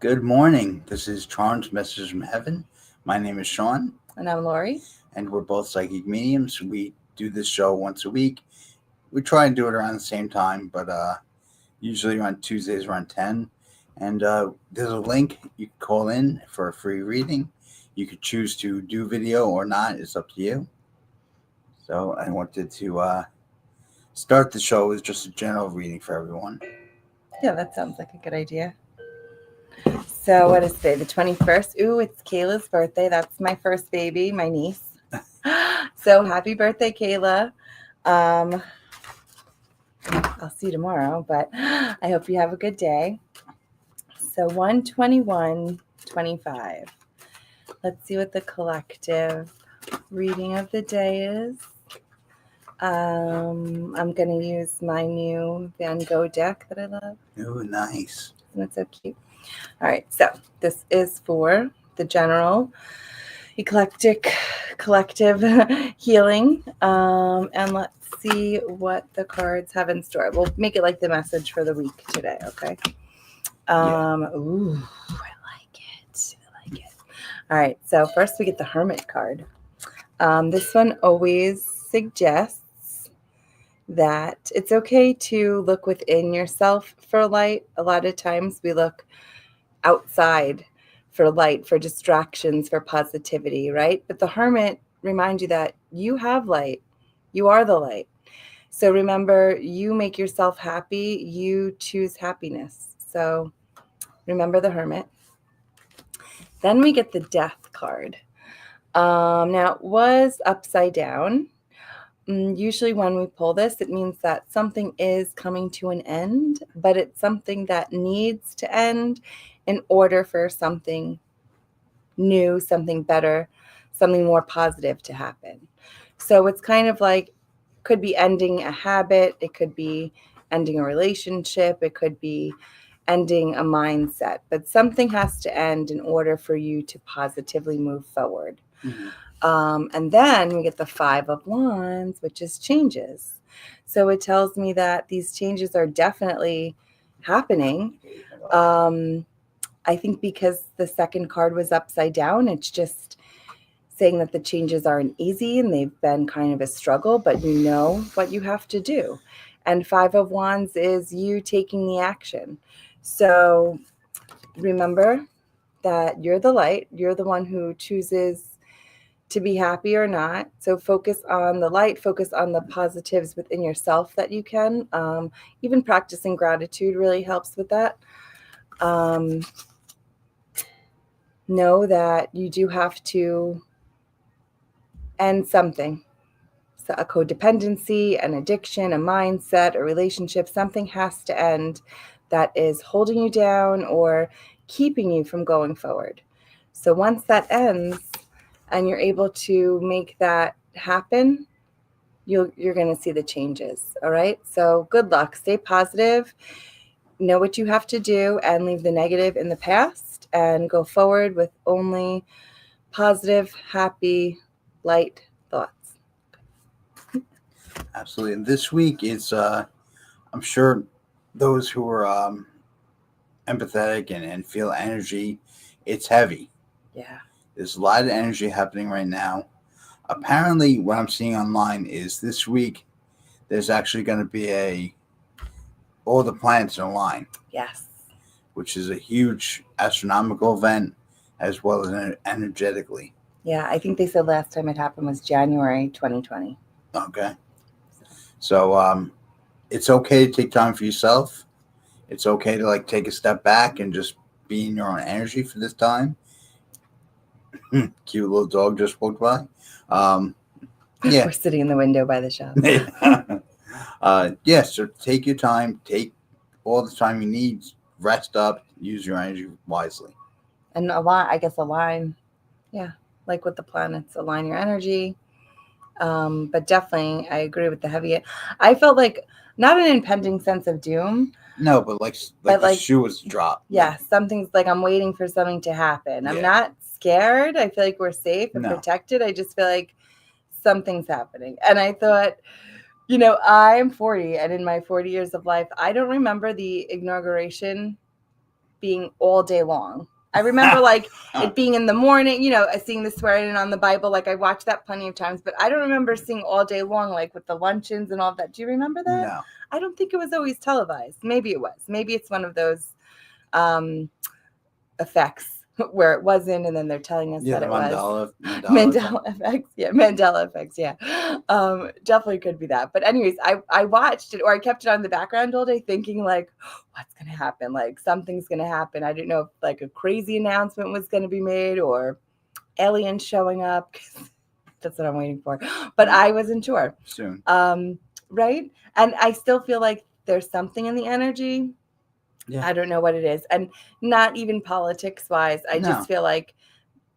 Good morning. This is Charles Message from Heaven. My name is Shaun, And I'm Lori. and we're both psychic mediums. We do this show once a week. We try and do it around the same time, but usually around Tuesdays around 10. And there's a link. You can call in for a free reading. You could choose to do video or not. It's up to you. So I wanted to start the show with just a general reading for everyone. Yeah, that sounds like a good idea. So what is today? The 21st. Ooh, it's Kayla's birthday. That's my first baby, my niece. So happy birthday, Kayla. I'll see you tomorrow, but I hope you have a good day. So 121:25. Let's see what the collective reading of the day is. I'm going to use my new Van Gogh deck that I love. Oh, nice. Isn't it so cute? All right, so this is for the general eclectic collective healing. And let's see what the cards have in store. We'll make it like the message for the week today, okay? Ooh, I like it. All right, so first we get the Hermit card. This one always suggests that it's okay to look within yourself for light. A lot of times we look outside for light, for distractions, for positivity, right? But the Hermit reminds you that you have light. You are the light. So remember, you make yourself happy. You choose happiness. So remember the Hermit. Then we get the Death card. Now, it was upside down. Usually when we pull this, it means that something is coming to an end, but it's something that needs to end in order for something new, something better, something more positive to happen. So it's kind of like, could be ending a habit, it could be ending a relationship, it could be ending a mindset, but something has to end in order for you to positively move forward. Mm-hmm. And then we get the Five of Wands, which is changes. So it tells me that these changes are definitely happening. I think because the second card was upside down, it's just saying that the changes aren't easy and they've been kind of a struggle, but you know what you have to do. And Five of Wands is you taking the action. So remember that you're the light. You're the one who chooses to be happy or not. So focus on the light, focus on the positives within yourself that you can. Even practicing gratitude really helps with that. Know that you do have to end something. So a codependency, an addiction, a mindset, a relationship, something has to end that is holding you down or keeping you from going forward. So once that ends and you're able to make that happen, you're going to see the changes. All right. So good luck. Stay positive. Know what you have to do and leave the negative in the past and go forward with only positive, happy, light thoughts. Absolutely. And this week is, I'm sure those who are empathetic and feel energy, it's heavy. Yeah. There's a lot of energy happening right now. Apparently, what I'm seeing online is this week there's actually going to be all the planets in a line. Yes. Which is a huge astronomical event as well as energetically. Yeah, I think they said last time it happened was January 2020. Okay. So it's okay to take time for yourself. It's okay to take a step back and just be in your own energy for this time. Cute little dog just walked by. Yeah. We're sitting in the window by the shop. So take your time. Take all the time you need. Rest up. Use your energy wisely. And align. Yeah, like with the planets, align your energy. But definitely, I agree with the heavy. I felt like not an impending sense of doom. No, but the shoe was dropped. Yeah, something's like I'm waiting for something to happen. I'm not scared. I feel like we're safe and protected. I just feel like something's happening. And I thought, I'm 40, and in my 40 years of life, I don't remember the inauguration being all day long. I remember like it being in the morning, you know, seeing the swearing on the Bible. Like I watched that plenty of times, but I don't remember seeing all day long, like with the luncheons and all that. Do you remember that? No. I don't think it was always televised. Maybe it was. Maybe it's one of those effects where it wasn't, and then they're telling us that it was. Mandela effects. Yeah, Mandela effects. Yeah, definitely could be that. But anyways, I watched it, or I kept it on the background all day, thinking like, what's gonna happen? Like something's gonna happen. I didn't know if like a crazy announcement was gonna be made or aliens showing up. That's what I'm waiting for. But I wasn't sure. Soon. Right? And I still feel like there's something in the energy. Yeah. I don't know what it is. And not even politics wise. I just feel like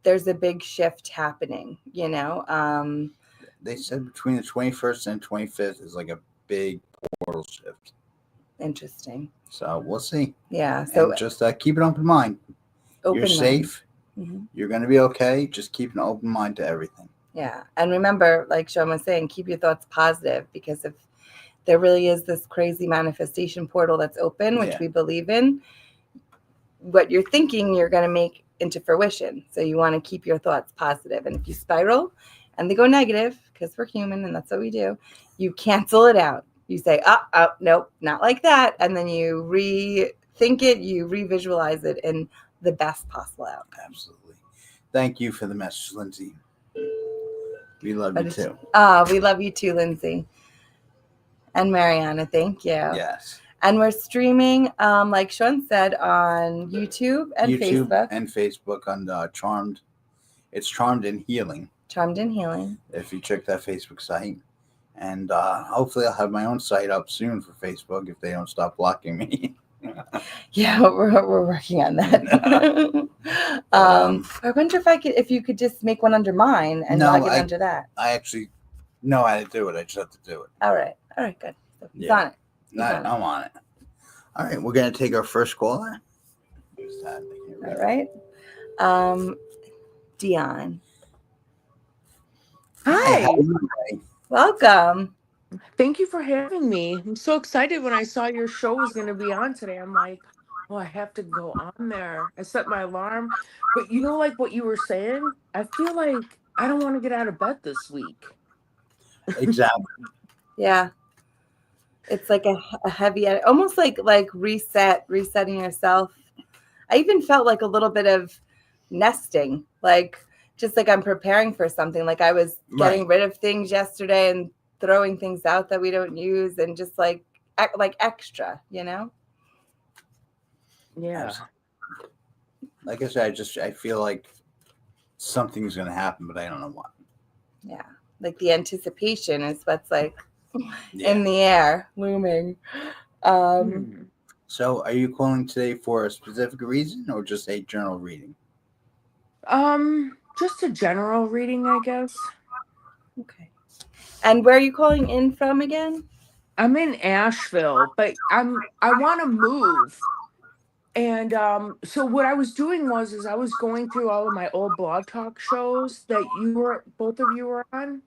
there's a big shift happening, you know? They said between the 21st and 25th is like a big portal shift. Interesting. So we'll see. Yeah. So and just keep an open mind. You're safe. Mm-hmm. You're going to be okay. Just keep an open mind to everything. Yeah. And remember, like Shaun was saying, keep your thoughts positive, because if there really is this crazy manifestation portal that's open, which we believe in, what you're thinking, you're going to make into fruition. So you want to keep your thoughts positive. And if you spiral and they go negative, because we're human and that's what we do, you cancel it out. You say, oh, nope, not like that. And then you rethink it, you revisualize it in the best possible outcome. Absolutely. Thank you for the message, Lindsay. We love you too. We love you too, Lindsay. And Mariana, thank you. Yes. And we're streaming, like Shaun said, on YouTube and Facebook. And Facebook on Charmed. It's Charmed and Healing. Charmed and Healing. If you check that Facebook site. And hopefully I'll have my own site up soon for Facebook if they don't stop blocking me. Yeah, we're working on that. I wonder if you could just make one under mine and log it under that. I actually know how to do it. I just have to do it. All right, good. So he's on it. I'm on it. All right, we're going to take our first caller. All right. Dion. Hi. Welcome. Thank you for having me. I'm so excited when I saw your show was going to be on today. I'm like, oh, I have to go on there. I set my alarm. But you know, like what you were saying, I feel like I don't want to get out of bed this week. Exactly. Yeah. It's like a heavy, almost like resetting yourself. I even felt like a little bit of nesting, like just like I'm preparing for something. Like I was getting rid of things yesterday and throwing things out that we don't use, and just like extra, you know? Yeah. Like I said, I feel like something's going to happen, but I don't know what. Yeah. Like the anticipation is what's like in the air, looming. So are you calling today for a specific reason or just a general reading? Just a general reading, I guess. Okay. And where are you calling in from again? I'm in Asheville, but I want to move. And so what I was doing was I was going through all of my old blog talk shows that both of you were on.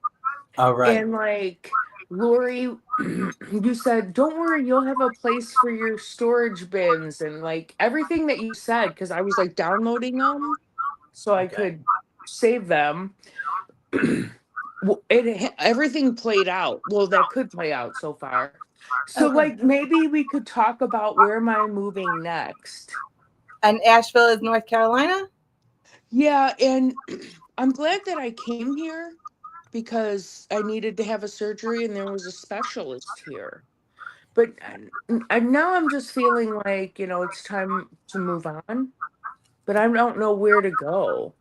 All right. And like Lori, you said, don't worry, you'll have a place for your storage bins and like everything that you said, because I was like downloading them so I could save them. Everything played out. Well, that could play out so far. So like maybe we could talk about where am I moving next. And Asheville is North Carolina? Yeah, and I'm glad that I came here because I needed to have a surgery and there was a specialist here. But now I'm just feeling like, you know, it's time to move on. But I don't know where to go.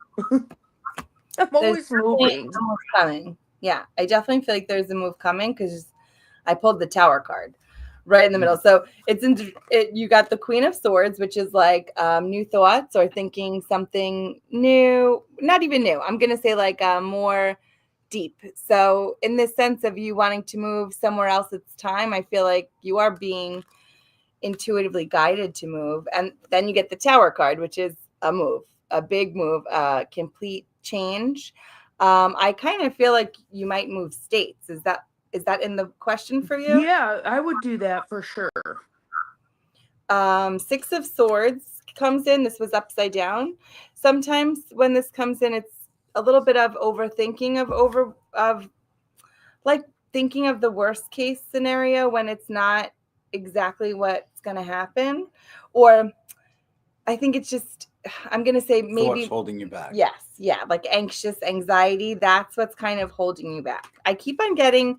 I'm always moving. There's a move coming. Yeah, I definitely feel like there's a move coming because I pulled the Tower card right in the middle. So you got the Queen of Swords, which is like new thoughts or thinking something new, not even new. I'm going to say like more deep. So in this sense of you wanting to move somewhere else, it's time. I feel like you are being intuitively guided to move. And then you get the Tower card, which is a move, a big move, complete change. I kind of feel like you might move states. Is that in the question for you? Yeah, I would do that for sure. Six of Swords comes in. This was upside down. Sometimes when this comes in, it's a little bit of overthinking of like thinking of the worst case scenario when it's not exactly what's going to happen. Or I think it's just, I'm going to say maybe Thoughts holding you back. Yes. Yeah. Like anxious anxiety. That's what's kind of holding you back. I keep on getting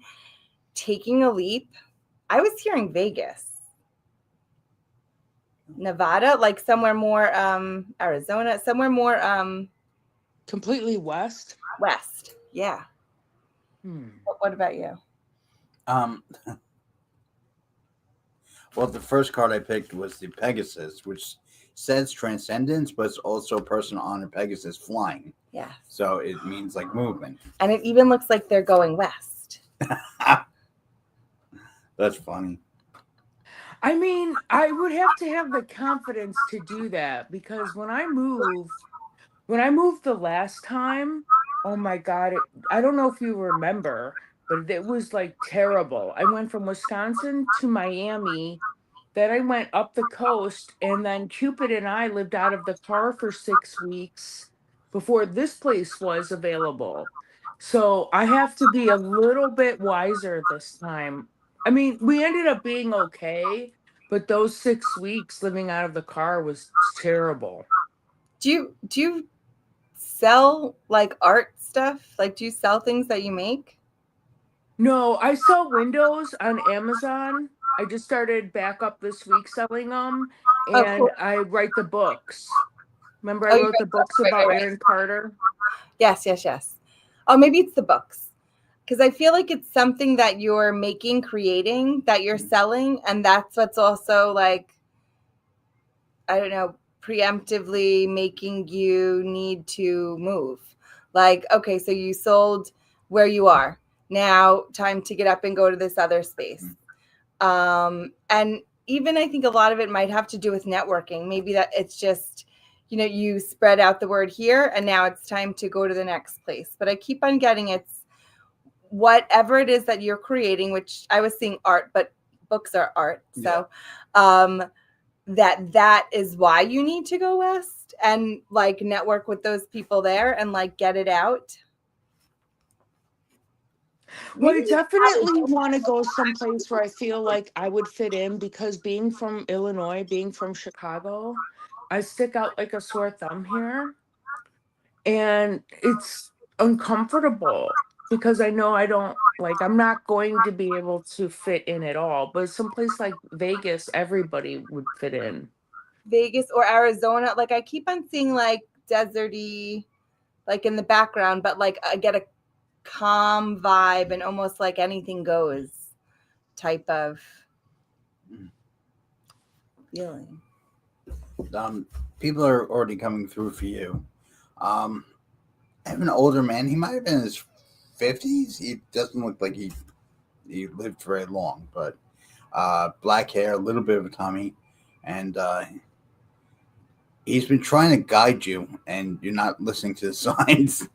taking a leap. I was hearing Vegas, Nevada, like somewhere more, Arizona, somewhere more, Completely west. west. Yeah. What about you? Um, well, the first card I picked was the Pegasus, which says transcendence, but it's also a person on a Pegasus flying. Yeah. So it means like movement. And it even looks like they're going west. That's funny. I mean, I would have to have the confidence to do that because when I moved the last time, oh my God, I don't know if you remember, but it was like terrible. I went from Wisconsin to Miami, then I went up the coast, and then Cupid and I lived out of the car for 6 weeks before this place was available. So I have to be a little bit wiser this time. I mean, we ended up being okay, but those 6 weeks living out of the car was terrible. Do you sell like art stuff? Like, do you sell things that you make? No, I sell windows on Amazon. I just started back up this week selling them, Oh, and cool. I write the books. Remember, I Oh, you wrote the write books. books Right, about right. Aaron Carter? Yes. Oh, maybe it's the books. Because I feel like it's something that you're making, creating, that you're selling. And that's what's also like, I don't know, preemptively making you need to move. Like, okay, so you sold where you are. Now, time to get up and go to this other space. And even I think a lot of it might have to do with networking. Maybe that it's just, you spread out the word here and now it's time to go to the next place. But I keep on getting it's whatever it is that you're creating, which I was seeing art, but books are art. So that is why you need to go west and like network with those people there and like get it out. Well, I Maybe definitely want to go someplace where I feel like I would fit in because being from Illinois, being from Chicago, I stick out like a sore thumb here. And it's uncomfortable because I know I'm not going to be able to fit in at all. But someplace like Vegas, everybody would fit in. Vegas or Arizona. Like I keep on seeing like deserty, like in the background, but like I get a calm vibe and almost like anything goes type of feeling. People are already coming through for you. I have an older man. He might have been in his 50s. He doesn't look like he lived very long, but black hair, a little bit of a tummy, and he's been trying to guide you, and you're not listening to the signs.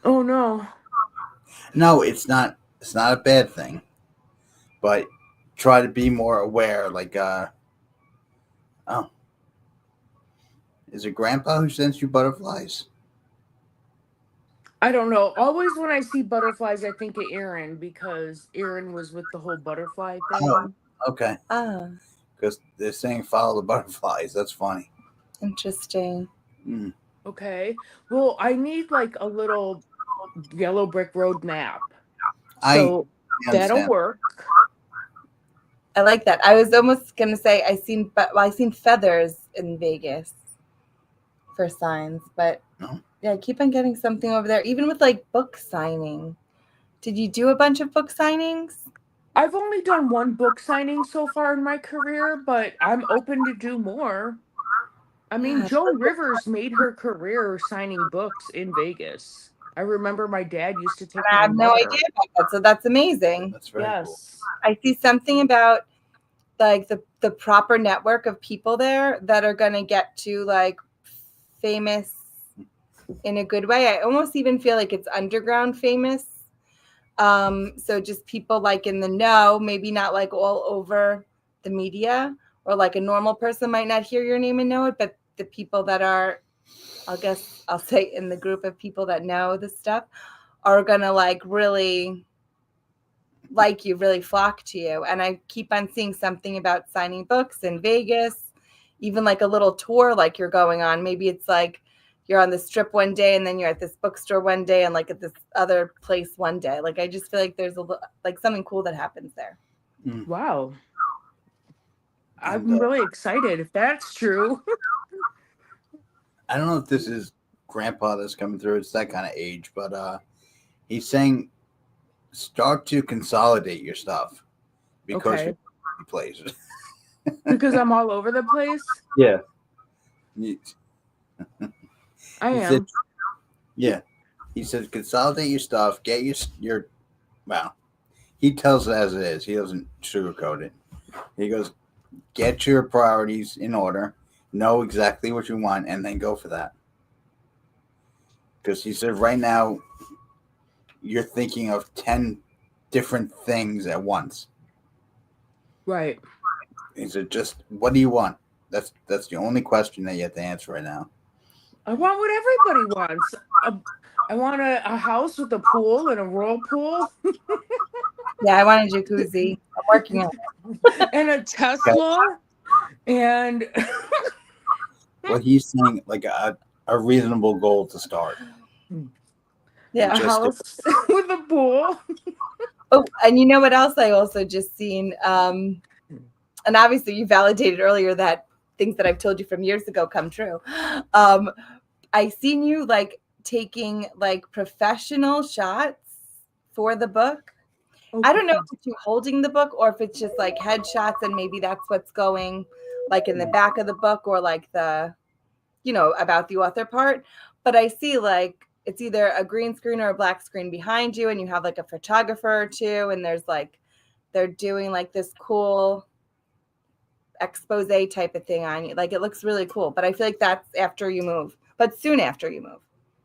Oh no. No, it's not. It's not a bad thing, but try to be more aware. Like, oh, is it Grandpa who sends you butterflies? I don't know. Always when I see butterflies, I think of Aaron because Aaron was with the whole butterfly Oh, thing. okay. Ah, Because they're saying follow the butterflies. That's funny. interesting. Mm. Okay. Well, I need like a little yellow brick road map. I So that'll understand. work. I like that. I was almost gonna say I seen feathers in Vegas for signs, but No. yeah, I keep on getting something over there, even with like book signing. Did you do a bunch of book signings? I've only done one book signing so far in my career, but I'm open to do more. I mean, Yeah, Joan Rivers made her career signing books in Vegas. I remember my dad used to take I my have no mother. idea about that, so that's amazing. That's very cool. Yes. I see something about like the proper network of people there that are gonna get to like famous in a good way. I almost even feel like it's underground famous. So just people like in the know, maybe not like all over the media or like a normal person might not hear your name and know it, but the people that are, I guess I'll say in the group of people that know the stuff are going to like really like you, really flock to you. And I keep on seeing something about signing books in Vegas, even like a little tour like you're going on. Maybe it's like you're on the Strip one day and then you're at this bookstore one day and like at this other place one day. Like I just feel like there's like something cool that happens there. Wow. And, I'm really excited if that's true. I don't know if this is grandpa that's coming through. It's that kind of age, but he's saying start to consolidate your stuff because Okay. you're places. Because I'm all over the place. Yeah. I He am. said, yeah. He said consolidate your stuff, get your well, he tells it as it is. He doesn't sugarcoat it. He goes, get your priorities in order, know exactly what you want, and then go for that. Because he said right now you're thinking of 10 different things at once. Right. He said, just what do you want? That's the only question that you have to answer right now. I want what everybody wants. I want a house with a pool and a whirlpool Yeah, I want a jacuzzi. I'm working on it. and a Tesla and Well, he's saying like a reasonable goal to start. Yeah, a house with a pool. Oh, and you know what else I also just seen? And obviously you validated earlier that things that I've told you from years ago come true. I seen you like taking like professional shots for the book. I don't know if it's you holding the book or if it's just like headshots and maybe that's what's going like in the back of the book or like the, about the author part. But I see like it's either a green screen or a black screen behind you and you have like a photographer or two and there's like they're doing like this cool expose type of thing on you. Like it looks really cool, but I feel like that's after you move, but soon after you move.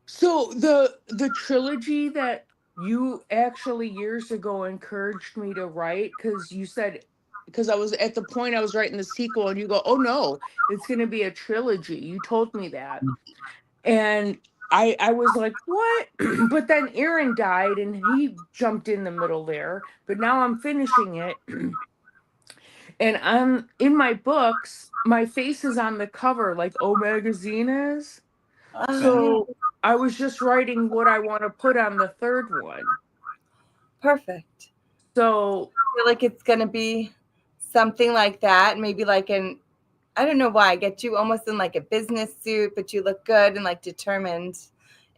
So the trilogy that you actually years ago encouraged me to write because you said because I was at the point I was writing the sequel and you go, oh no, it's going to be a trilogy. You told me that. And I was like, what? But then Aaron died and he jumped in the middle there. But now I'm finishing it. And I'm in my books, my face is on the cover like O Magazine is. Oh, So I was just writing what I want to put on the third one. perfect. So I feel like it's going to be something like that. Maybe like I don't know why I get you almost in like a business suit, but you look good and like determined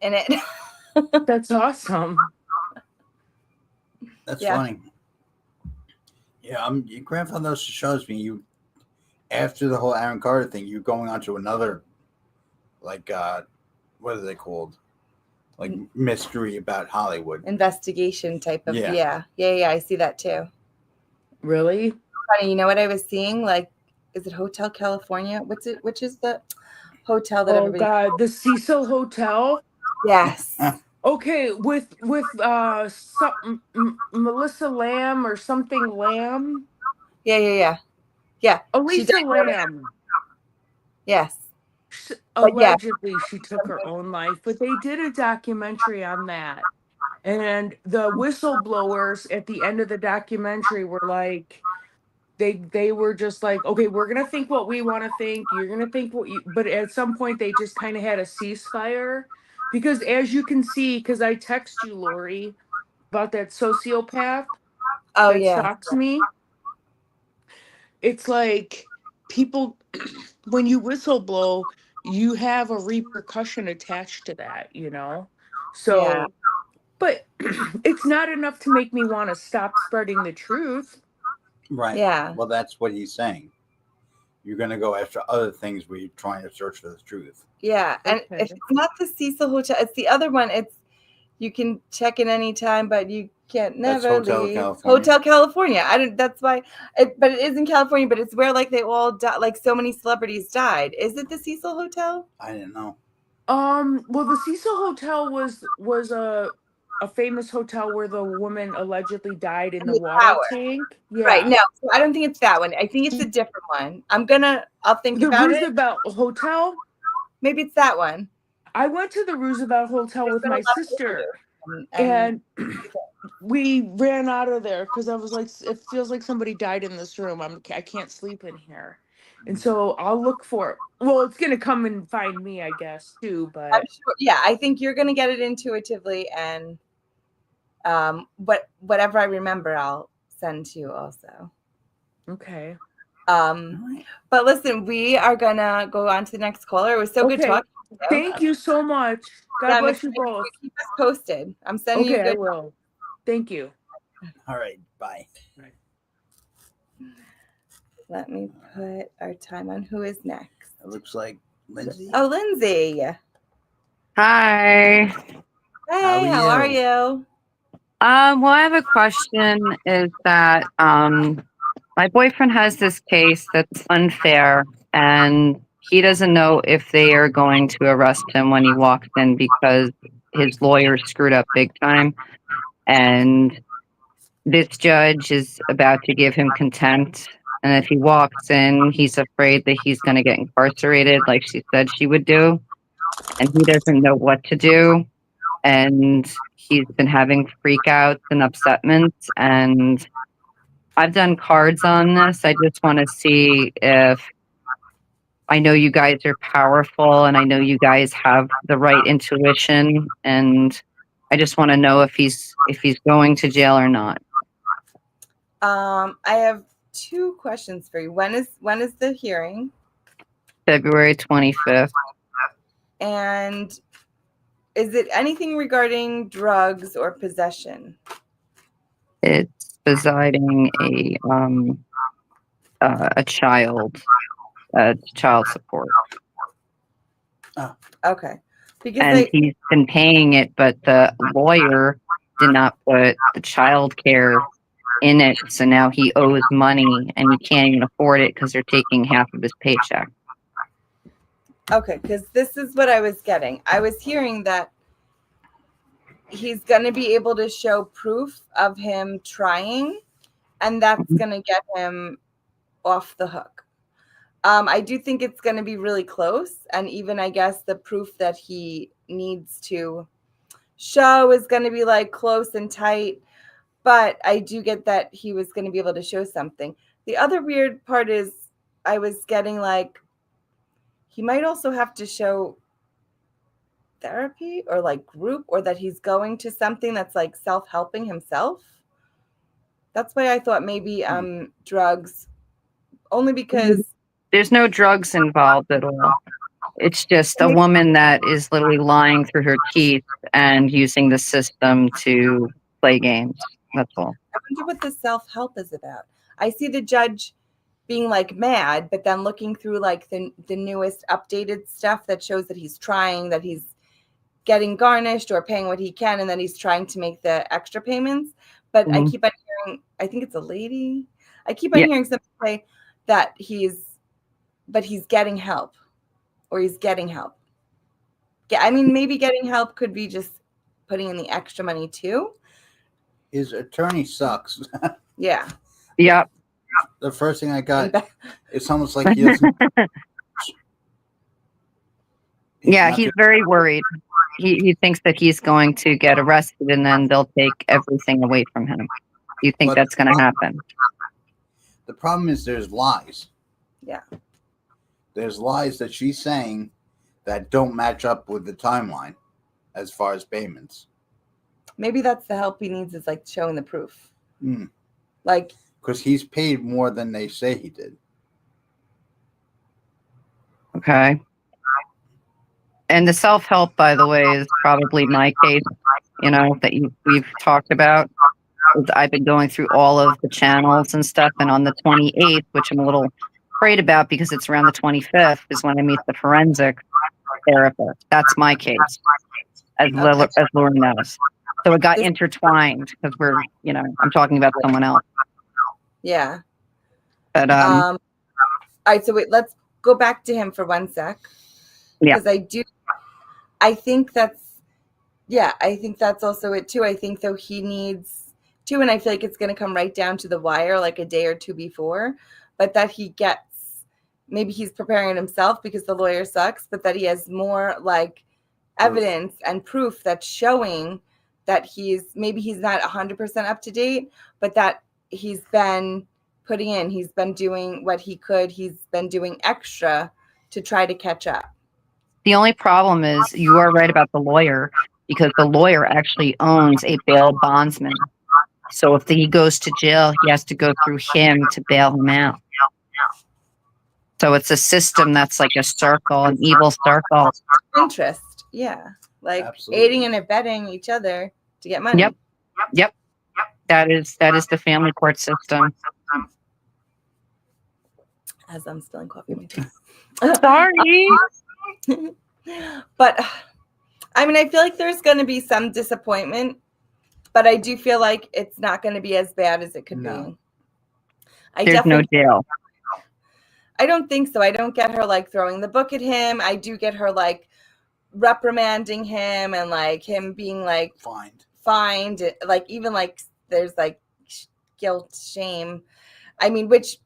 in it. that's awesome. That's Yeah. funny. Yeah, your grandfather shows me you after the whole Aaron Carter thing, you're going on to another like what are they called? Like mystery about Hollywood. Investigation type of Yeah. yeah. I see that too. Really? Funny, you know what I was seeing? Like, is it Hotel California? Which is the hotel that Oh everybody? God, the Cecil Hotel. Yes. Okay, with some Melissa Lamb or something Lamb. Yeah. She Elisa died early. Lamb. Yes. But yeah, Allegedly, she took her own life, but they did a documentary on that. And the whistleblowers at the end of the documentary were like, they were just like, okay, we're gonna think what we want to think. You're gonna think what you. But at some point, they just kind of had a ceasefire because, as you can see, because I text you, Lori, about that sociopath oh that yeah, stalks me. It's like people when you whistleblow, you have a repercussion attached to that, you know? yeah. So, but it's not enough to make me want to stop spreading the truth. Right. Yeah. Well, that's what he's saying. You're going to go after other things where you're trying to search for the truth. Yeah. And Okay. if it's not the Cecil Hotel, it's the other one. It's you can check in anytime, but you can't That's never Hotel leave. California. Hotel California. I don't. That's why. But it is in California. But it's where like they all died. Like so many celebrities died. Is it the Cecil Hotel? I didn't know. Well, the Cecil Hotel was a famous hotel where the woman allegedly died in In the the water tower. tank. Right. Yeah. No, so I don't think it's that one. I think it's a different one. I'll think The about it. Roosevelt Hotel. Maybe it's that one. I went to the Roosevelt Hotel There's with been a my lot of sister, overdose and we ran out of there because I was like, it feels like somebody died in this room. I can't sleep in here. And so I'll look for it. Well, it's gonna come and find me, I guess, too. I'm But sure. Yeah, I think you're gonna get it intuitively, and whatever I remember, I'll send to you also. okay. But listen, we are gonna go on to the next caller. It was so good Okay. talking to you. Thank you so much. God Yeah, I'm bless you excited. both. Keep us posted. I'm sending you Okay, I good. will. Thank you. All right. Bye. Let me put our time on. Who is next? It looks like Lindsay. Oh, Lindsay. Hi. Hey, how are you? Well, I have a question is that my boyfriend has this case that's unfair and he doesn't know if they are going to arrest him when he walks in because his lawyer screwed up big time. And this judge is about to give him contempt. And if he walks in, he's afraid that he's going to get incarcerated like she said she would do. And he doesn't know what to do. And he's been having freakouts and upsetments. And I've done cards on this. I just want to see if I know you guys are powerful and I know you guys have the right intuition. And I just want to know if he's going to jail or not. I have two questions for you. When is the hearing? February 25th. And is it anything regarding drugs or possession? It's presiding a child support. Okay. Because And he's been paying it, but the lawyer did not put the child care in it. So now he owes money and he can't even afford it because they're taking half of his paycheck. Okay, because this is what I was getting. I was hearing that he's going to be able to show proof of him trying, and that's going to get him off the hook. I do think it's going to be really close, and even I guess the proof that he needs to show is going to be like close and tight, but I do get that he was going to be able to show something. The other weird part is I was getting like he might also have to show therapy or like group, or that he's going to something that's like self-helping himself. That's why I thought maybe drugs, only because there's no drugs involved at all. It's just a woman that is literally lying through her teeth and using the system to play games. That's all. I wonder what the self-help is about. I see the judge being like mad, but then looking through like the newest updated stuff that shows that he's trying, that he's getting garnished or paying what he can, and then he's trying to make the extra payments. But I keep on hearing, I think it's a lady. I keep on hearing somebody say that he's getting help, or he's getting help. Yeah, I mean, maybe getting help could be just putting in the extra money too. His attorney sucks. Yeah. Yep. The first thing I got, it's almost like he doesn't. He's very worried. He thinks that he's going to get arrested and then they'll take everything away from him. You think that's going to happen? The problem is there's lies. Yeah. There's lies that she's saying that don't match up with the timeline as far as payments. Maybe that's the help he needs, is like showing the proof. Like, because he's paid more than they say he did. Okay. And the self-help, by the way, is probably my case, that we've talked about. I've been going through all of the channels and stuff, and on the 28th, which I'm a little afraid about because it's around the 25th, is when I meet the forensic therapist. That's my case, as Laura knows. So it got intertwined because we're, I'm talking about someone else. Yeah. But all right, so wait, let's go back to him for 1 sec. Yeah. Because I think that's Yeah, I think that's also it too. I think though he needs to, and I feel like it's going to come right down to the wire, like a day or two before, but that he gets, maybe he's preparing himself because the lawyer sucks, but that he has more like evidence and proof that's showing that maybe he's not 100% up to date, but that he's been he's been doing what he could, he's been doing extra to try to catch up. The only problem is you are right about the lawyer, because the lawyer actually owns a bail bondsman. So if he goes to jail, he has to go through him to bail him out. So it's a system that's like a circle, an evil circle. Interest, yeah. Like Absolutely. aiding and abetting each other to get money. Yep. That is the family court system. As I'm spilling coffee in my tea. Sorry. But I mean, I feel like there's going to be some disappointment, but I do feel like it's not going to be as bad as it could be. There's no jail. I don't think so. I don't get her like throwing the book at him. I do get her like reprimanding him and like him being like fined, like even like there's like guilt, shame. I mean, which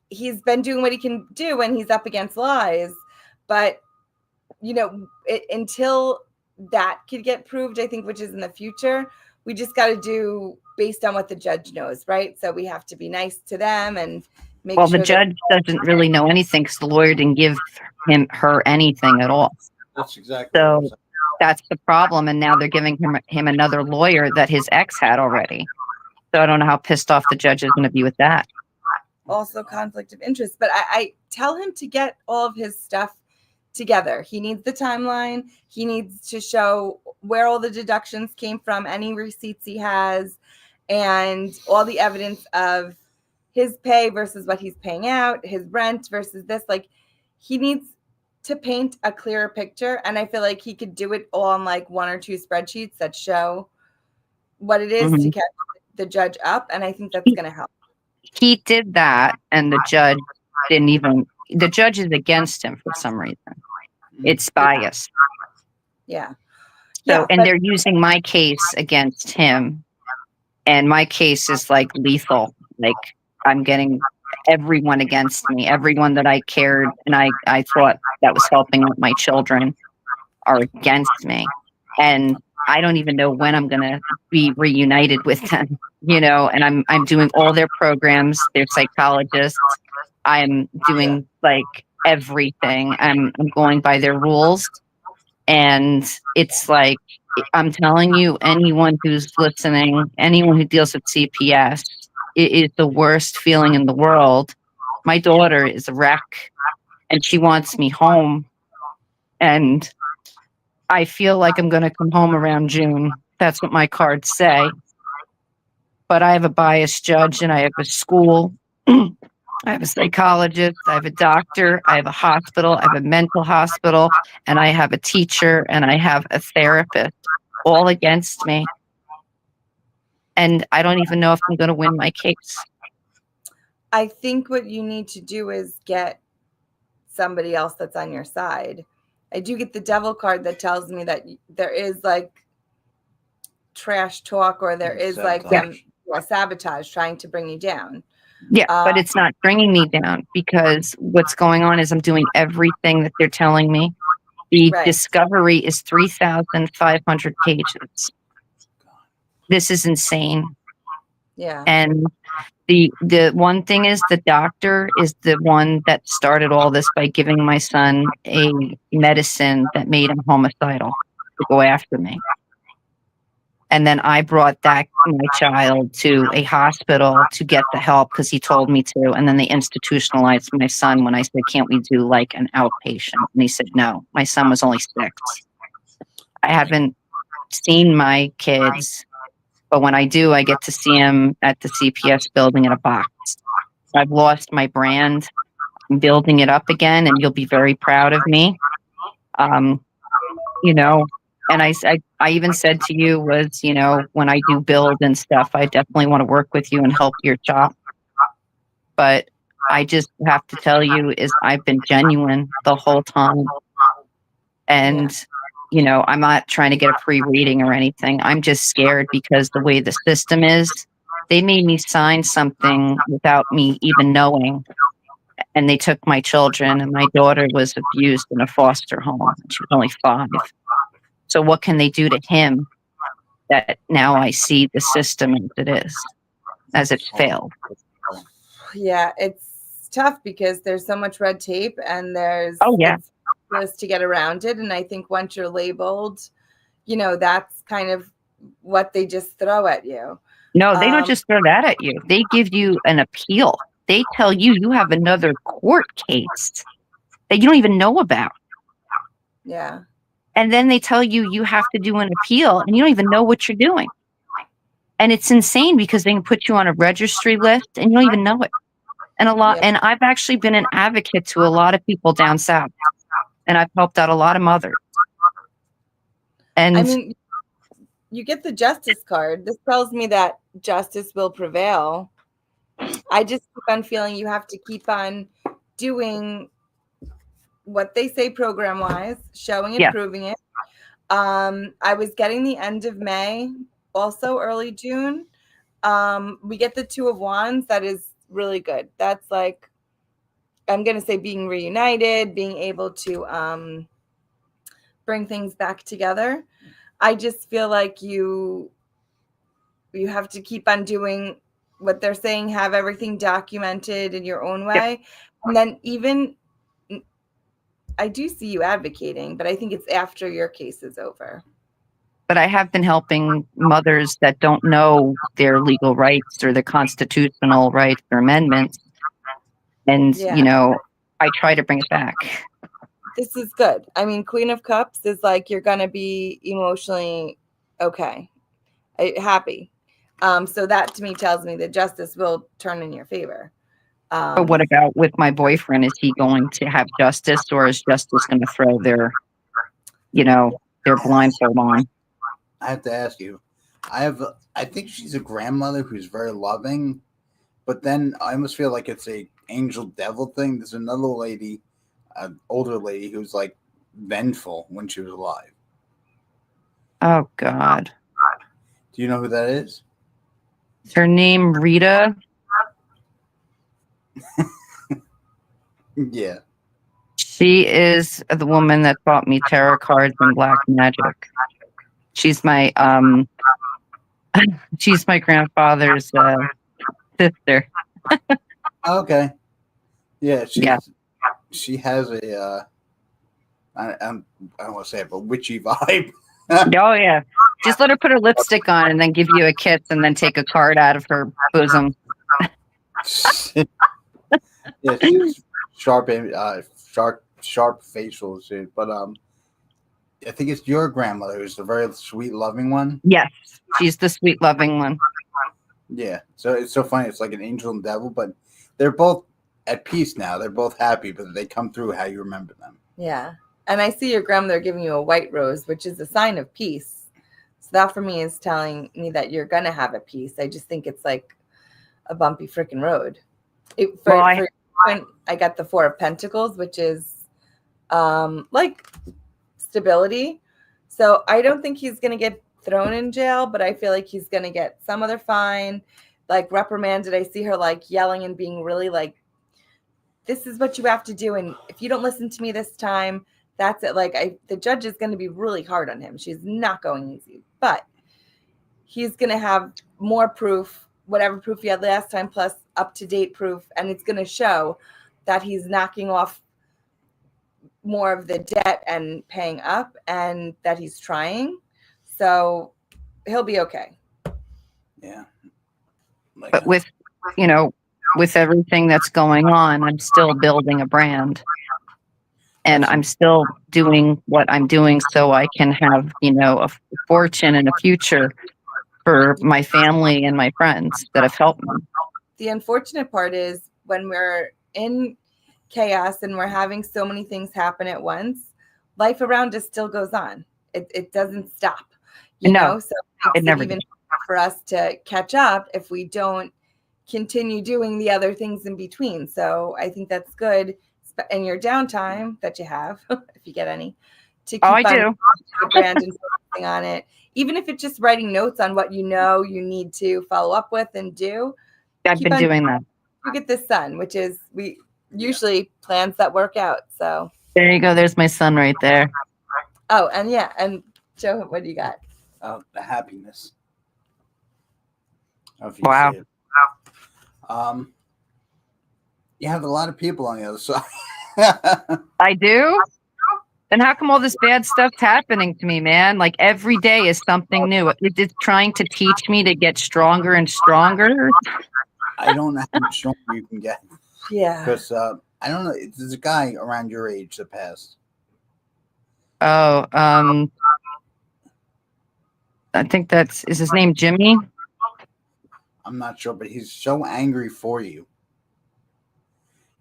he's been doing what he can do when he's up against lies, but until that could get proved, I think, which is in the future, we just got to do based on what the judge knows, right? So we have to be nice to them and make sure. Well, the judge doesn't really know anything because the lawyer didn't give her anything at all. That's exactly. So that's the problem, and now they're giving him another lawyer that his ex had already. So I don't know how pissed off the judge is going to be with that. Also conflict of interest, but I tell him to get all of his stuff together. He needs the timeline. He needs to show where all the deductions came from, any receipts he has, and all the evidence of his pay versus what he's paying out, his rent versus this. Like, he needs to paint a clearer picture, and I feel like he could do it all on like one or two spreadsheets that show what it is to catch the judge up, and I think that's going to help. He did that, and the judge didn't even. The judge is against him for some reason. It's biased. Yeah. So, and they're using my case against him, and my case is like lethal. Like, I'm getting everyone against me, everyone that I cared and I thought that was helping out my children are against me. And I don't even know when I'm going to be reunited with them, and I'm doing all their programs, their psychologists. I'm doing like everything. I'm going by their rules. And it's like, I'm telling you, anyone who's listening, anyone who deals with CPS, it is the worst feeling in the world. My daughter is a wreck and she wants me home. And I feel like I'm going to come home around June. That's what my cards say. But I have a biased judge and I have a school. I have a psychologist. I have a doctor. I have a hospital. I have a mental hospital. And I have a teacher and I have a therapist all against me. And I don't even know if I'm going to win my case. I think what you need to do is get somebody else that's on your side. I do get the devil card that tells me that there is like trash talk or there is like sabotage trying to bring you down. Yeah, but it's not bringing me down because what's going on is I'm doing everything that they're telling me. The discovery is 3,500 pages. This is insane. Yeah. And the one thing is the doctor is the one that started all this by giving my son a medicine that made him homicidal to go after me. And then I brought my child to a hospital to get the help because he told me to. And then they institutionalized my son when I said, can't we do like an outpatient? And he said, no, my son was only 6. I haven't seen my kids, but when I do, I get to see them at the CPS building in a box. I've lost my brand. I'm building it up again, and you'll be very proud of me. And I even said to you was, when I do build and stuff, I definitely want to work with you and help your shop. But I just have to tell you is I've been genuine the whole time. And I'm not trying to get a pre-reading or anything. I'm just scared because the way the system is, they made me sign something without me even knowing. And they took my children, and my daughter was abused in a foster home. She was only 5. So what can they do to him that now I see the system as it is, as it's failed? Yeah, it's tough because there's so much red tape and Oh, yeah. it's ridiculous to get around it. And I think once you're labeled, that's kind of what they just throw at you. No, they don't just throw that at you. They give you an appeal. They tell you you have another court case that you don't even know about. Yeah. And then they tell you you have to do an appeal and you don't even know what you're doing. And it's insane because they can put you on a registry list and you don't even know it. And and I've actually been an advocate to a lot of people down south, and I've helped out a lot of mothers. And I mean, you get the justice card. This tells me that justice will prevail. I just keep on feeling you have to keep on doing what they say program wise, showing it, proving it. I was getting the end of May, also early June. We get the 2 of Wands. That is really good. That's like, I'm going to say being reunited, being able to bring things back together. I just feel like you have to keep on doing what they're saying, have everything documented in your own way. And then even, I do see you advocating, but I think it's after your case is over. But I have been helping mothers that don't know their legal rights or the constitutional rights or amendments. And, I try to bring it back. This is good. I mean, Queen of Cups is like, you're going to be emotionally okay, happy. So that to me tells me that justice will turn in your favor. But what about with my boyfriend? Is he going to have justice, or is justice going to throw their blindfold on? I have to ask you. I think she's a grandmother who's very loving, but then I almost feel like it's a angel devil thing. There's another lady, an older lady, who's like vengeful when she was alive. Oh God! Do you know who that is? Is her name Rita? Yeah. She is the woman that taught me tarot cards and black magic. She's my she's my grandfather's sister. Okay. Yeah, she has a I don't want to say it, but witchy vibe. Oh yeah. Just let her put her lipstick on and then give you a kiss and then take a card out of her bosom. Yeah, she's sharp facials, but I think it's your grandmother who's the very sweet, loving one. Yes, she's the sweet, loving one. Yeah, so it's so funny. It's like an angel and devil, but they're both at peace now. They're both happy, but they come through how you remember them. Yeah, and I see your grandmother giving you a white rose, which is a sign of peace. So that for me is telling me that you're gonna have a peace. I just think it's like a bumpy freaking road. I got the 4 of Pentacles, which is like stability. So I don't think he's going to get thrown in jail, but I feel like he's going to get some other fine, like reprimanded. I see her like yelling and being really like, this is what you have to do. And if you don't listen to me this time, that's it. Like the judge is going to be really hard on him. She's not going easy, but he's going to have more proof, whatever proof he had last time, plus up-to-date proof. And it's going to show that he's knocking off more of the debt and paying up, and that he's trying. So he'll be okay. Yeah. But with everything that's going on, I'm still building a brand. And I'm still doing what I'm doing so I can have, a fortune and a future for my family and my friends that have helped me. The unfortunate part is when we're in chaos and we're having so many things happen at once, life around us still goes on. It doesn't stop, you know? So it never even for us to catch up if we don't continue doing the other things in between. So I think that's good in your downtime that you have, if you get any, to keep Oh, I on do. the brand and focusing on it. Even if it's just writing notes on what you know you need to follow up with and do. I've been doing that. You get this son, which is we usually plans that work out. So There you go. There's my son right there. oh, and yeah, and Joe, what do you got? The happiness. I don't know if you Wow. see it. You have a lot of people on the other side. I do? Then how come all this bad stuff's happening to me, man? Like every day is something new. It's trying to teach me to get stronger and stronger. I don't know how much stronger you can get. Yeah. Because I don't know. There's a guy around your age that passed. Oh, I think is his name Jimmy? I'm not sure, but he's so angry for you.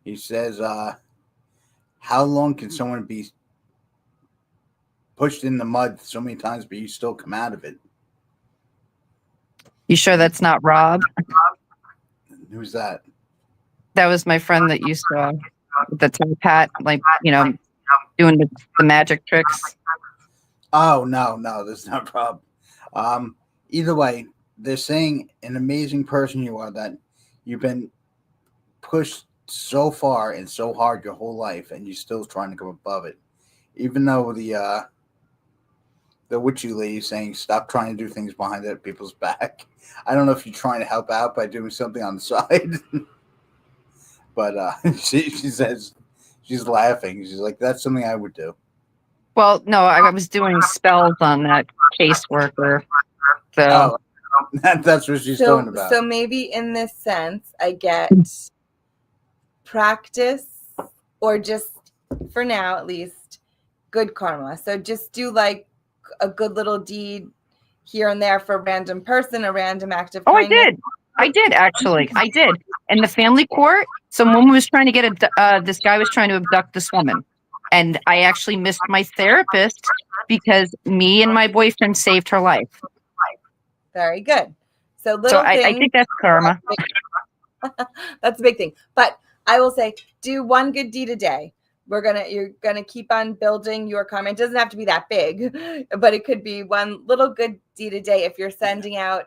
He says, how long can someone be pushed in the mud so many times, but you still come out of it? You sure that's not Rob? Who's that? That was my friend that you saw with the top hat, like, doing the magic tricks. Oh, no, that's not a problem. Either way, they're saying an amazing person you are, that you've been pushed so far and so hard your whole life, and you're still trying to come above it. Even though the witchy lady saying stop trying to do things behind other people's back. I don't know if you're trying to help out by doing something on the side, but she says she's laughing. She's like, that's something I would do. Well, no, I was doing spells on that caseworker. So that's what she's talking about. So maybe in this sense, I get practice, or just for now at least, good karma. So just do like a good little deed here and there for a random person, a random act of kindness. I did actually. I did. In the family court, some woman was trying to get this guy was trying to abduct this woman. And I actually missed my therapist because me and my boyfriend saved her life. Very good. So I think that's karma. That's a big thing. But I will say, do one good deed a day. You're gonna keep on building your karma. It doesn't have to be that big, but it could be one little good deed a day. If you're sending out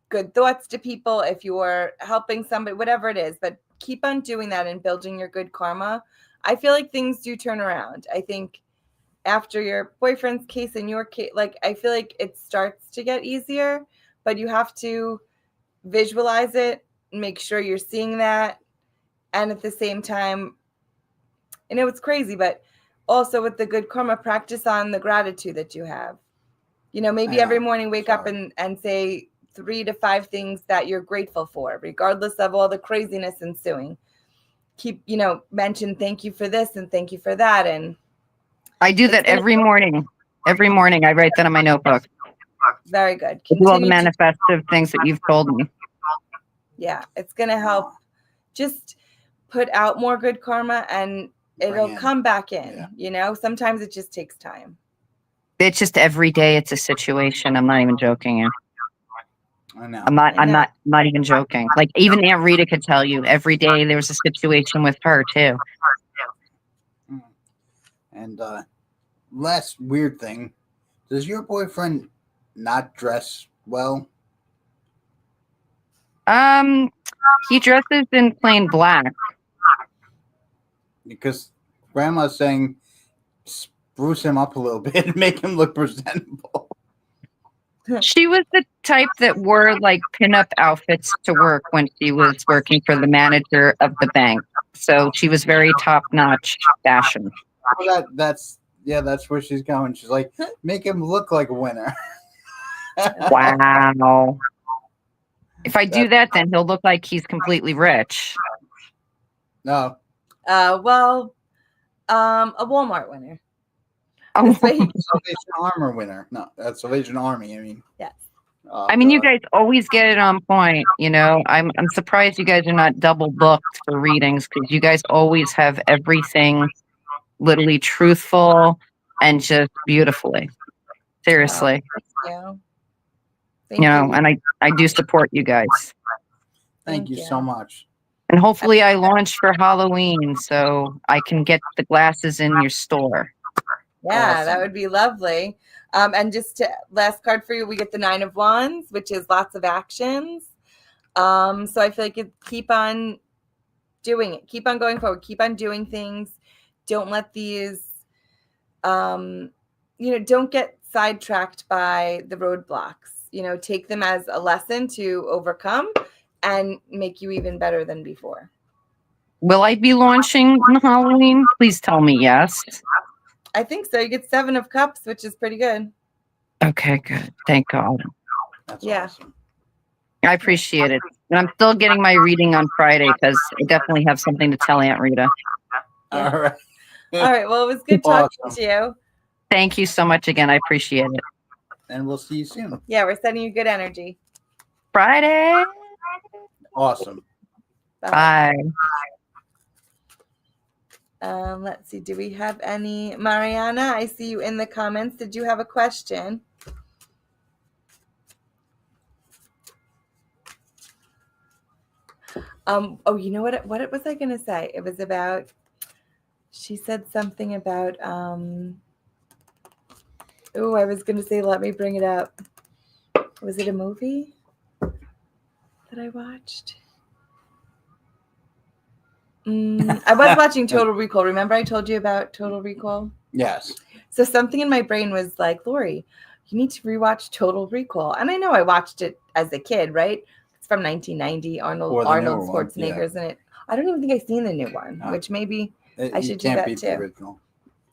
good thoughts to people, if you're helping somebody, whatever it is, but keep on doing that and building your good karma. I feel like things do turn around. I think after your boyfriend's case and your case, like I feel like it starts to get easier, but you have to visualize it, make sure you're seeing that, and at the same time, I know it's crazy, but also with the good karma, practice on the gratitude that you have. Maybe every morning wake up and say 3 to 5 things that you're grateful for, regardless of all the craziness ensuing. Keep, mention thank you for this and thank you for that. And I do that every morning. Every morning I write that in my notebook. Very good. Do all the manifestive things that you've told me. Yeah, it's going to help. Just put out more good karma and it'll come back in. Sometimes it just takes time. It's just every day it's a situation. I'm not even joking. I know. I'm not even joking. Like even Aunt Rita could tell you every day there was a situation with her too. And last weird thing, does your boyfriend not dress well? He dresses in plain black. Because Grandma's saying spruce him up a little bit and make him look presentable. She was the type that wore like pinup outfits to work when she was working for the manager of the bank. So she was very top-notch fashion. Well, that's where she's going. She's like, make him look like a winner. Wow. If I do that, then he'll look like he's completely rich. No. A Walmart winner. Oh. Salvation Armor winner. No, that's Salvation Army. I mean, yes. You guys always get it on point. I'm surprised you guys are not double booked for readings because you guys always have everything literally truthful and just beautifully. Seriously. Thank you. And I do support you guys. Thank you so much. And hopefully I launch for Halloween so I can get the glasses in your store. Yeah, that Awesome. would be lovely. And just last card for you, we get the 9 of Wands, which is lots of actions. So I feel like keep on doing it. Keep on going forward. Keep on doing things. Don't let these, don't get sidetracked by the roadblocks. Take them as a lesson to overcome and make you even better than before. Will I be launching on Halloween? Please tell me yes. I think so. You get 7 of Cups, which is pretty good. Okay, good. Thank God. That's Yeah. awesome. I appreciate it. And I'm still getting my reading on Friday because I definitely have something to tell Aunt Rita. Yeah. All right. All right. Well, it was good talking to you. Thank you so much again. I appreciate it. And we'll see you soon. Yeah, we're sending you good energy. Friday. Awesome. Bye. Let's see. Do we have any? Mariana, I see you in the comments. Did you have a question? Oh, you know what? What was I going to say? It was about. She said something about. Oh, I was going to say, let me bring it up. Was it a movie that I watched? I was watching Total Recall. Remember I told you about Total Recall? Yes. So something in my brain was like, Lori, you need to rewatch Total Recall. And I know I watched it as a kid, right? It's from 1990. Arnold Schwarzenegger, isn't it? I don't even think I've seen the new one, which maybe I should do that too. The original.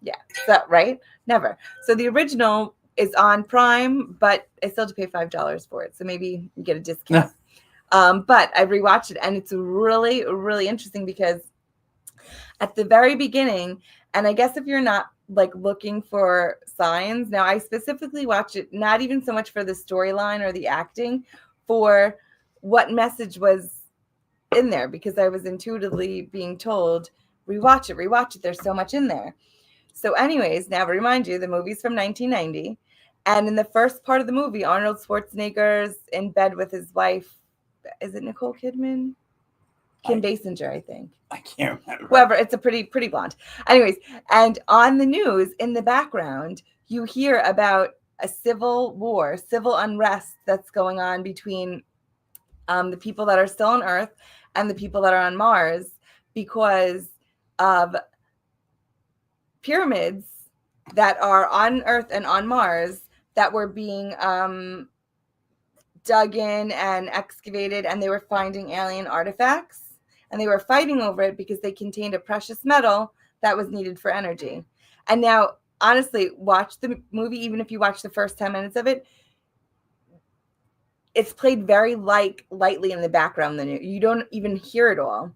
Yeah. So, right? Never. So the original is on Prime, but I still have to pay $5 for it. So maybe you get a discount. But I rewatched it, and it's really, really interesting because at the very beginning, and I guess if you're not like looking for signs, now I specifically watched it not even so much for the storyline or the acting, for what message was in there, because I was intuitively being told, rewatch it. There's so much in there. So anyways, now to remind you, the movie's from 1990. And in the first part of the movie, Arnold Schwarzenegger's in bed with his wife. Is it Nicole Kidman? Kim Basinger, I think. I can't remember. Whoever, it's a pretty blonde. Anyways, and on the news in the background, you hear about a civil war, civil unrest that's going on between the people that are still on Earth and the people that are on Mars because of pyramids that are on Earth and on Mars that were being dug in and excavated, and they were finding alien artifacts, and they were fighting over it because they contained a precious metal that was needed for energy. And now, honestly, watch the movie. Even if you watch the first 10 minutes of it, it's played very lightly in the background. You don't even hear it all.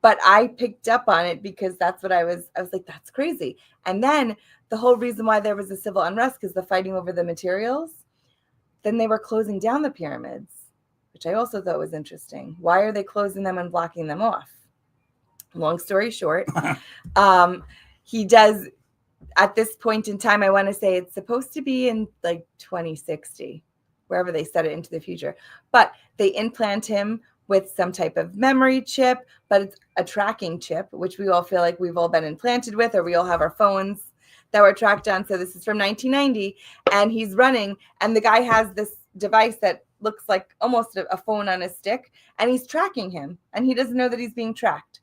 But I picked up on it because that's what I was like, that's crazy. And then the whole reason why there was a civil unrest is the fighting over the materials. Then they were closing down the pyramids, which I also thought was interesting. Why are they closing them and blocking them off? Long story short, he does, at this point in time, I want to say it's supposed to be in like 2060, wherever they set it into the future. But they implant him with some type of memory chip, but it's a tracking chip, which we all feel like we've all been implanted with, or we all have our phones that were tracked on. So this is from 1990, and he's running, and the guy has this device that looks like almost a phone on a stick, and he's tracking him, and he doesn't know that he's being tracked.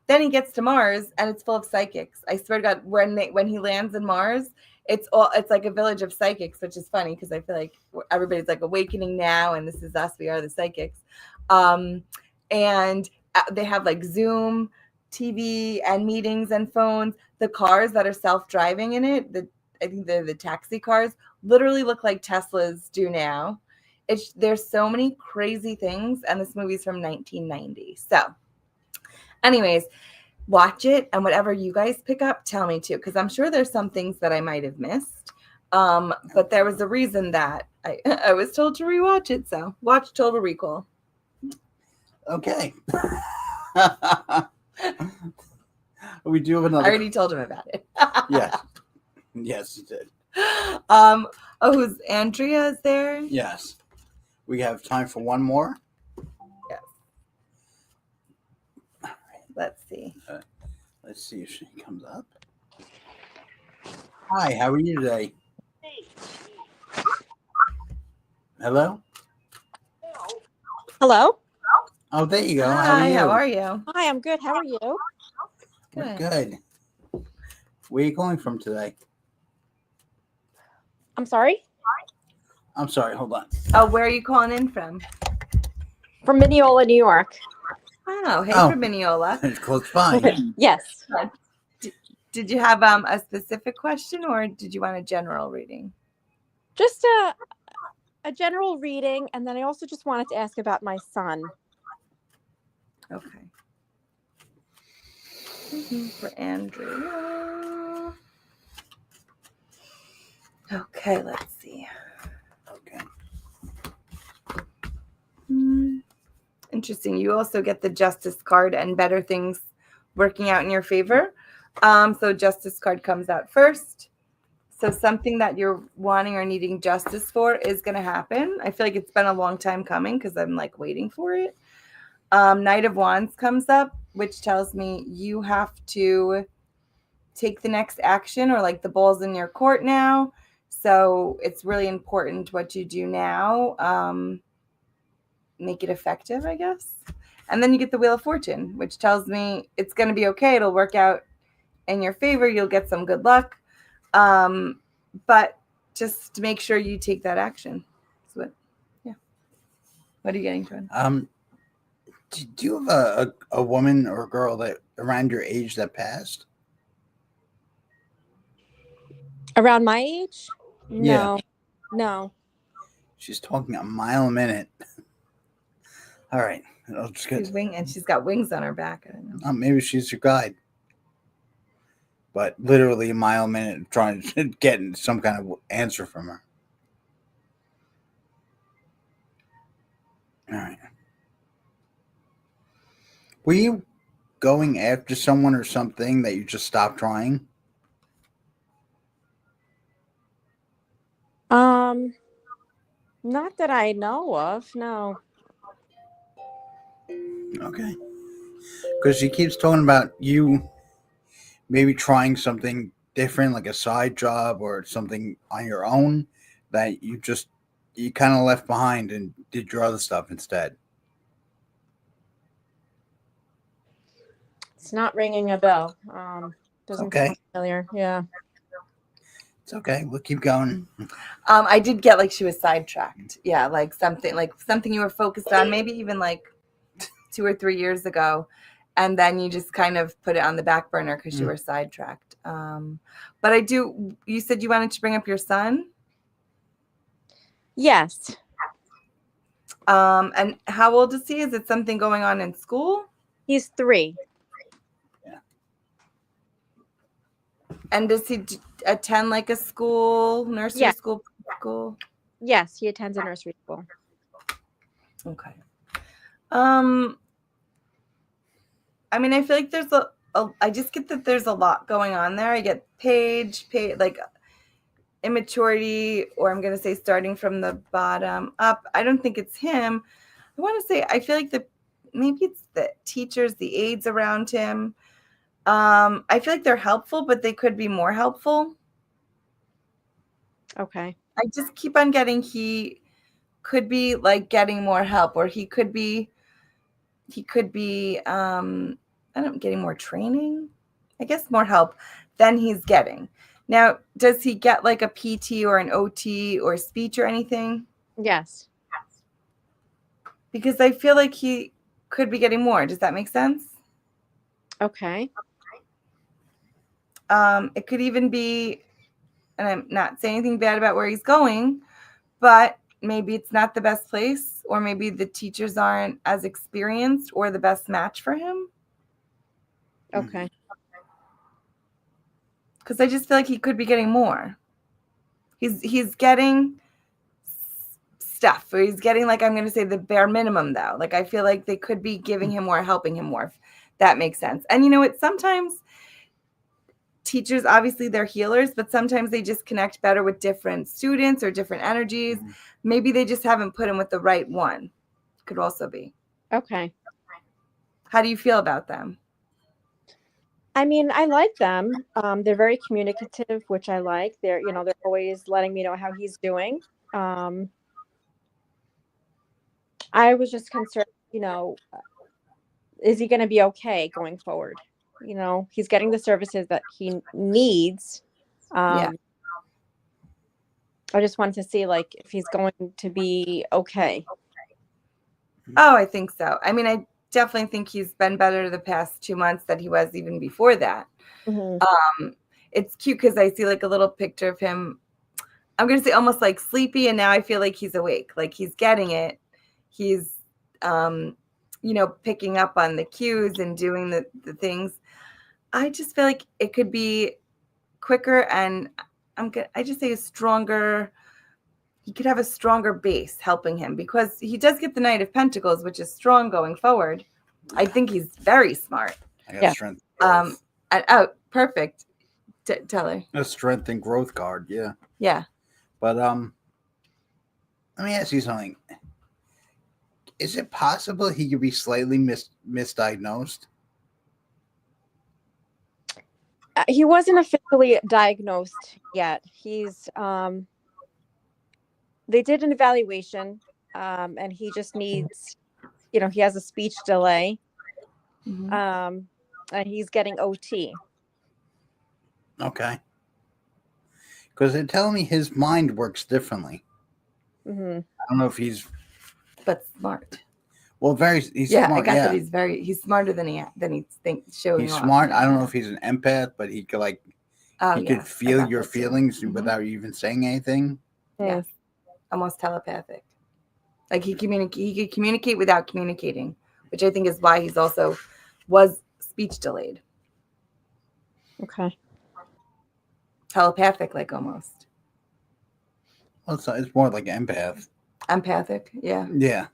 Then he gets to Mars, and it's full of psychics. I swear to God, when he lands in Mars, it's like a village of psychics, which is funny because I feel like everybody's like awakening now, and this is us. We are the psychics. And they have like Zoom, TV, and meetings and phones. The cars that are self-driving in it, I think they're the taxi cars, literally look like Teslas do now. There's so many crazy things, and this movie's from 1990. So, anyways, watch it, and whatever you guys pick up, tell me too, because I'm sure there's some things that I might have missed. But there was a reason that I was told to rewatch it. So watch Total Recall. Okay. We do have another. I already told him about it. Yes, you did. Who's Andrea is there? Yes. We have time for one more. Yes. Let's see. Let's see if she comes up. Hi, how are you today? Hello? Hello. Oh, there you go. Hi, How how are are you? you? Hi, I'm good. How are you? We're Good. good. Where are you calling from today? I'm sorry. I'm sorry, hold on. Oh, where are you calling in from? From Mineola, New York. Oh, hey, Oh. from Mineola. It's close by. Yes. Did you have a specific question, or did you want a general reading? Just a general reading, and then I also just wanted to ask about my son. Okay. For Andrea. Okay, let's see. Okay. Interesting. You also get the Justice card and better things working out in your favor. So Justice card comes out first. So something that you're wanting or needing justice for is going to happen. I feel like it's been a long time coming because I'm like waiting for it. Knight of Wands comes up, which tells me you have to take the next action, or like the ball's in your court now. So it's really important what you do now. Make it effective, I guess. And then you get the Wheel of Fortune, which tells me it's going to be okay. It'll work out in your favor. You'll get some good luck. But just make sure you take that action. So what are you getting to? Do you have a woman or a girl that around your age that passed? Around my age? Yeah. No. She's talking a mile a minute. All right. I'll just get. And she's got wings on her back. I don't know. Maybe she's your guide. But literally a mile a minute trying to get some kind of answer from her. All right. Were you going after someone or something that you just stopped trying? Not that I know of. No. Okay. Because she keeps talking about you maybe trying something different, like a side job or something on your own that you kind of left behind and did your other stuff instead. It's not ringing a bell. Doesn't Okay. sound familiar. Yeah. It's okay. We'll keep going. I did get like she was sidetracked. Yeah, like something you were focused on, maybe even like 2 or 3 years ago, and then you just kind of put it on the back burner because you were sidetracked. But you said you wanted to bring up your son? Yes. And how old is he? Is it something going on in school? He's 3. And does he attend like a school, nursery Yeah. school? Yes, he attends a nursery school. Okay. I mean, I feel like there's I just get that there's a lot going on there. I get page, like immaturity, or I'm going to say starting from the bottom up. I don't think it's him. I want to say, I feel like maybe it's the teachers, the aides around him. I feel like they're helpful, but they could be more helpful. Okay. I just keep on getting he could be like getting more help, or he could be I don't getting more training, I guess more help than he's getting. Now, does he get like a PT or an OT or speech or anything? Yes. Because I feel like he could be getting more. Does that make sense? Okay. It could even be, and I'm not saying anything bad about where he's going, but maybe it's not the best place, or maybe the teachers aren't as experienced or the best match for him. Okay. Because I just feel like he could be getting more. He's getting stuff, or he's getting, like, I'm going to say the bare minimum, though. Like, I feel like they could be giving him more, helping him more, if that makes sense. And you know what? Sometimes teachers, obviously they're healers, but sometimes they just connect better with different students or different energies. Maybe they just haven't put him with the right one. Could also be. Okay. How do you feel about them? I mean, I like them. They're very communicative, which I like. They're always letting me know how he's doing. Um, I was just concerned, is he going to be okay going forward? He's getting the services that he needs. Yeah. I just wanted to see like if he's going to be okay. Oh, I think so. I mean, I definitely think he's been better the past 2 months than he was even before that. Mm-hmm. It's cute because I see like a little picture of him. I'm going to say almost like sleepy, and now I feel like he's awake. Like he's getting it. He's, picking up on the cues and doing the things. I just feel like it could be quicker, and I just say a stronger. He could have a stronger base helping him because he does get the Knight of Pentacles, which is strong going forward. I think he's very smart. I got Yeah. strength. And growth. Perfect. Tell her. A strength and growth card, yeah. Yeah. But let me ask you something. Is it possible he could be slightly misdiagnosed? He wasn't officially diagnosed yet. They did an evaluation, and he just needs, he has a speech delay, and he's getting OT. Okay. Because they're telling me his mind works differently. Mm-hmm. I don't know if he's smart. Well, he's yeah, smart. I got that he's smarter than he thinks showing He's off. smart. I don't know if he's an empath, but he could could feel your feelings without even saying anything. Yes. Almost telepathic. Like he could communicate without communicating, which I think is why he's also was speech delayed. Okay. Telepathic, like almost. Well, it's more like empath. Empathic, yeah. Yeah.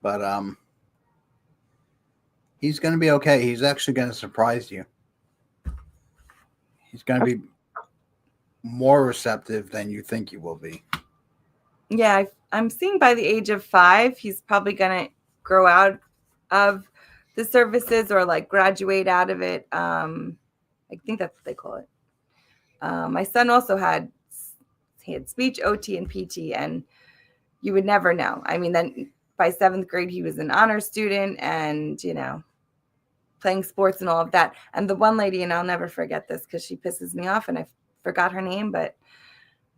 But he's going to be okay. He's actually going to surprise you. He's going to be more receptive than you think he will be. Yeah, I'm seeing by the age of 5, he's probably going to grow out of the services or like graduate out of it. I think that's what they call it. My son also had speech, OT, and PT, and you would never know. I mean, then by 7th grade, he was an honor student and, playing sports and all of that. And the one lady, and I'll never forget this because she pisses me off and I forgot her name, but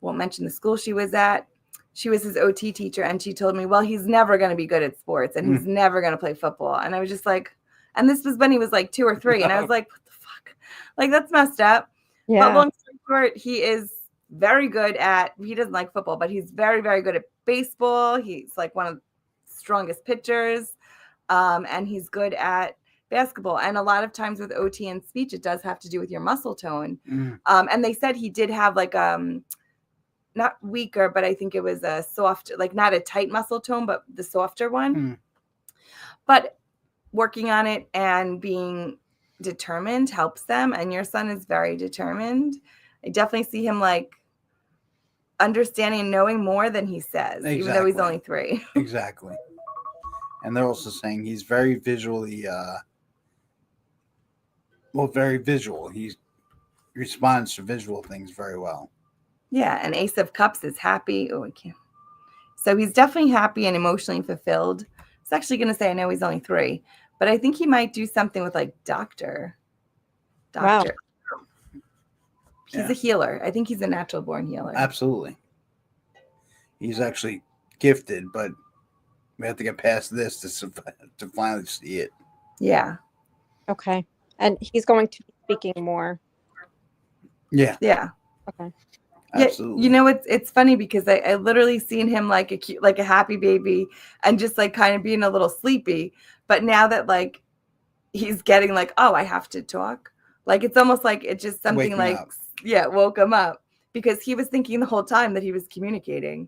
won't mention the school she was at. She was his OT teacher, and she told me, well, he's never going to be good at sports and he's never going to play football. And I was just like, and this was when he was like 2 or 3. And I was like, what the fuck? Like, that's messed up. Yeah. But long story short, he is very good he doesn't like football, but he's very, very good at baseball. He's like one of the strongest pitchers. And he's good at basketball. And a lot of times with OT and speech, it does have to do with your muscle tone. And they said he did have like, not weaker, but I think it was a soft, like not a tight muscle tone, but the softer one. But working on it and being determined helps them. And your son is very determined. I definitely see him like understanding and knowing more than he says, even though he's only 3. Exactly. And they're also saying he's very visually, very visual. He responds to visual things very well. Yeah, and Ace of Cups is happy. Oh, I can't. So he's definitely happy and emotionally fulfilled. I was actually going to say, I know he's only 3, but I think he might do something with like doctor. Wow. He's a healer. I think he's a natural born healer. Absolutely. He's actually gifted, but we have to get past this to finally see it. Yeah. Okay. And he's going to be speaking more. Yeah. Yeah. Okay. Absolutely. Yeah, it's funny because I literally seen him like a cute, like a happy baby and just like kind of being a little sleepy. But now that like he's getting like, oh, I have to talk. Like it's almost like it's just something like, woke him up because he was thinking the whole time that he was communicating,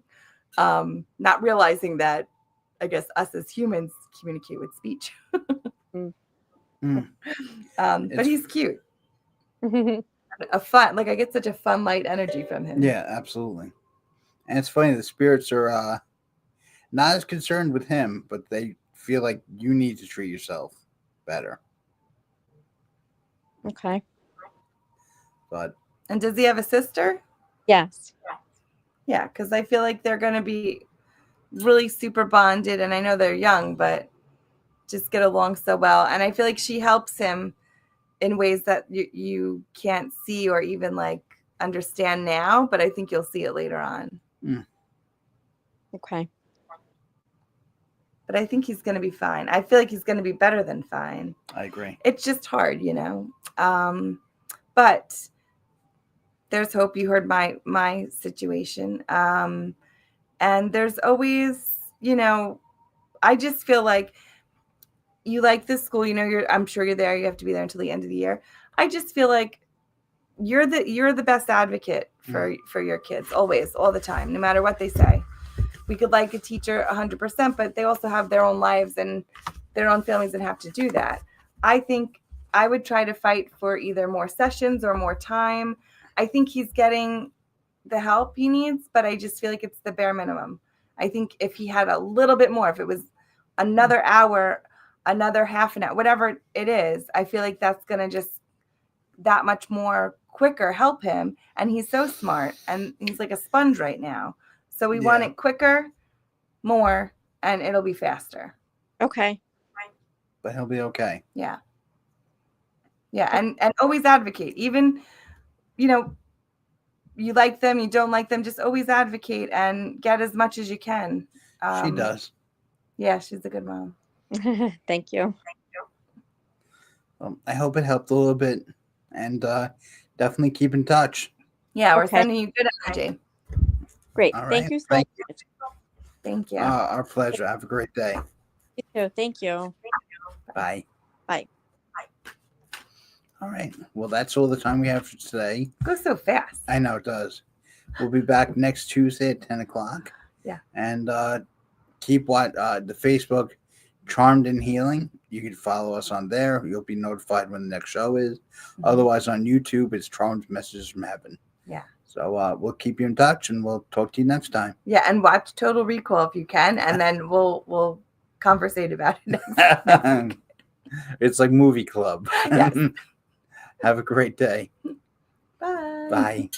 not realizing that I guess us as humans communicate with speech. But he's cute. A fun, like I get such a fun, light energy from him. Yeah, absolutely. And it's funny, the spirits are not as concerned with him, but they feel like you need to treat yourself better. Okay. But And does he have a sister? Yes. Yeah, because I feel like they're going to be really super bonded. And I know they're young, but just get along so well. And I feel like she helps him in ways that you can't see or even like understand now. But I think you'll see it later on. Okay. But I think he's going to be fine. I feel like he's going to be better than fine. I agree. It's just hard, but there's hope. You heard my situation. And there's always, I just feel like you like this school, I'm sure you're there. You have to be there until the end of the year. I just feel like you're the best advocate for your kids, always, all the time, no matter what they say. We could like a teacher 100%, but they also have their own lives and their own families and have to do that. I think I would try to fight for either more sessions or more time. I think he's getting the help he needs, but I just feel like it's the bare minimum. I think if he had a little bit more, if it was another hour, another half an hour, whatever it is, I feel like that's going to just that much more quicker help him. And he's so smart and he's like a sponge right now. So we want it quicker, more, and it'll be faster. Okay. But he'll be okay. Yeah. Yeah. And always advocate. Even, you like them, you don't like them, just always advocate and get as much as you can. She does. Yeah, she's a good mom. Thank you. I hope it helped a little bit. And definitely keep in touch. Yeah, we're Okay. sending you good energy. Great. All Thank right. you so Thank much. Thank you. Our pleasure. Have a great day. You too. Thank you. Bye. Bye. All right. Well, that's all the time we have for today. Goes so fast. I know it does. We'll be back next Tuesday at 10 o'clock. Yeah. And keep the Facebook Charmed and Healing. You can follow us on there. You'll be notified when the next show is. Otherwise, on YouTube, it's Charmed Messages from Heaven. Yeah. So we'll keep you in touch, and we'll talk to you next time. Yeah, and watch Total Recall if you can, and then we'll conversate about it next week. It's like movie club. Yes. Have a great day. Bye. Bye.